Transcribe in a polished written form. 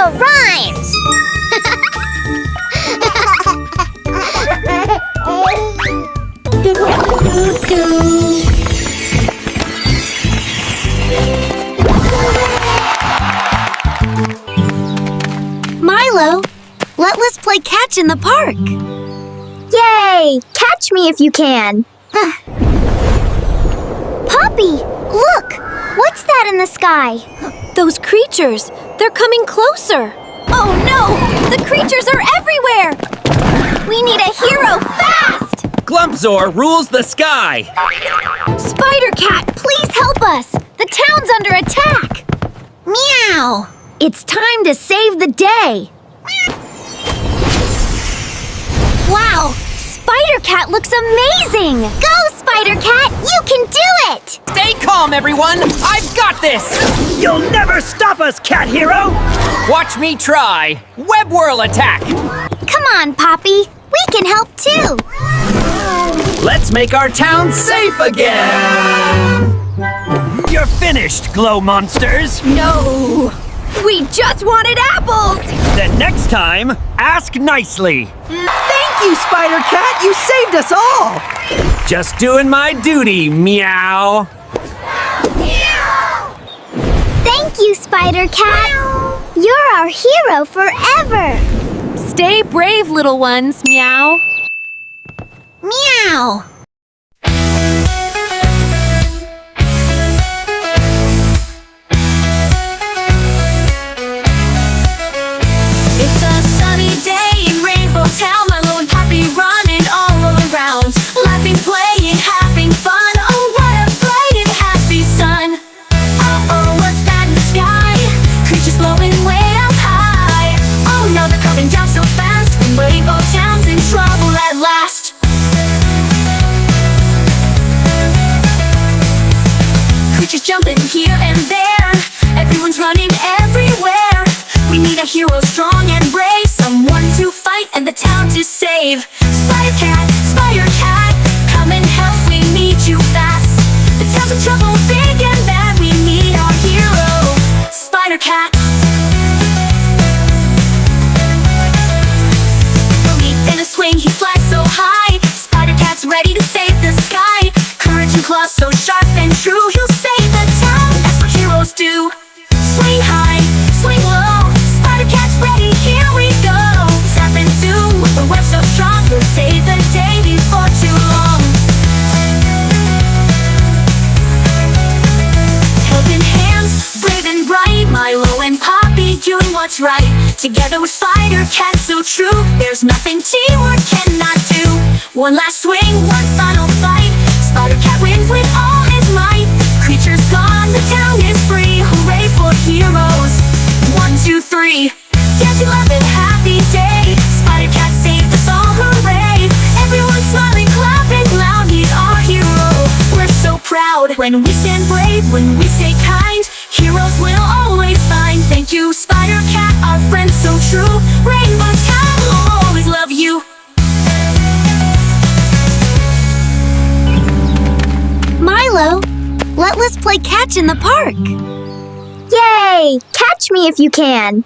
Hero rhymes! Milo, let's play catch in the park. Yay! Catch me if you can. Poppy, look! What's that in the sky? Those creatures, they're coming closer. Oh no! The creatures are everywhere! We need a hero fast! Glumpzor rules the sky! Spider Cat, please help us! The town's under attack! Meow! It's time to save the day! Wow! Spider Cat looks amazing! Go, Spider Cat! You can do it! Stay calm, everyone! I've got this! You'll never stop us, Cat Hero! Watch me try! Web Whirl attack! Come on, Poppy! We can help too! Let's make our town safe again! You're finished, glow monsters! No! We just wanted apples! Then next time, ask nicely. Thank you, Spider Cat! You saved us all! Just doing my duty, meow! Thank you, Spider Cat! You're our hero forever! Stay brave, little ones, meow. Meow! It's a sunny day in Rainbow Town. Milo and Poppy running all around, laughing, playing, having fun. Oh, what a bright and happy sun! Uh-oh, what's that in the sky? Creatures blowing way up high. Oh no, they're coming down so fast. Rainbow Town's in trouble at last. Creatures jumping here and there. Everyone's running everywhere. We need a hero strong and brave, someone to fight and the town to save. Spider Cat, come and help, we need you fast. The town's in trouble, big and bad, we need our hero, Spider Cat. In a swing, he flies so high. Spider Cat's ready to save the sky. Courage and claws so sharp and true, he'll save the town, that's what heroes do. Swing high, swing low, Spider Cat's ready, here we go. Snap into the web so strong, we'll save the day before too long. Helping hands, brave and bright, Milo and Poppy doing what's right. Together with Spider Cat so true, there's nothing teamwork cannot do. One last swing, one final fight, Spider Cat wins with all his might. Creatures gone, the town is free, hooray for heroes. 1, 2, 3, dancing, laughing, happy day. Spider Cat saved us all, hooray. Everyone smiling, clapping loud, he's our hero. We're so proud when we stand brave, when we stay kind. Heroes will always find. Thank you, Spider Cat, our friend so true. Rainbow Town will always love you. Milo, let's play catch in the park. Yay! Catch me if you can.